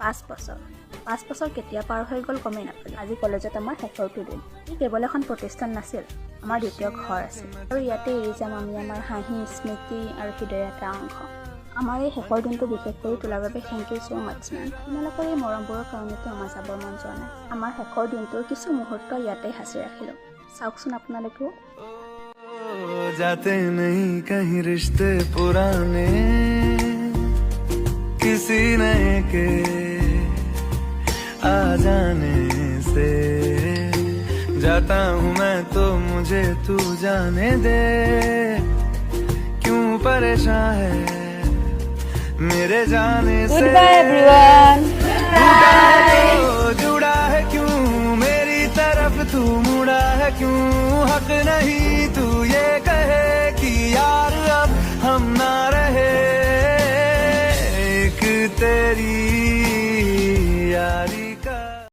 5 বছৰ কেতিয়া পাৰ হৈ গ'ল গমেই নাপালোঁ। আজি কলেজত আমাৰ শেষৰটো দিন। ই কেৱল এখন প্ৰতিষ্ঠান নাছিল, আমাৰ দ্বিতীয় ঘৰ আছিল। আৰু ইয়াতে এৰি যাম আমি আমাৰ হাঁহি, স্মৃতি আৰু হৃদয়ৰ এটা অংশ। আমাৰ এই শেষৰ দিনটো বিশেষ কৰি তোলাৰ বাবে thank you so' much main. তোমালোকৰ এই মৰমবোৰৰ কাৰণেতো আমাৰ যাবৰ মন যোৱা নাই। আমাৰ শেষৰ দিনটোৰ কিছু মুহূৰ্ত ইয়াতে সাঁচি ৰাখিলোঁ। চাওকচোন আপোনালোকেও। जाते नहीं कहीं रिश्ते पुराने किसी नए के आ जाने से जाता हूँ मैं तो मुझे तू जाने दे क्यों परेशान है मेरे जाने से Goodbye everyone. जुड़ा है क्यों मेरी तरफ तू मुड़ा है क्यों हक नहीं तू ये कहे कि यार अब हम ना रहे एक तेरी यारी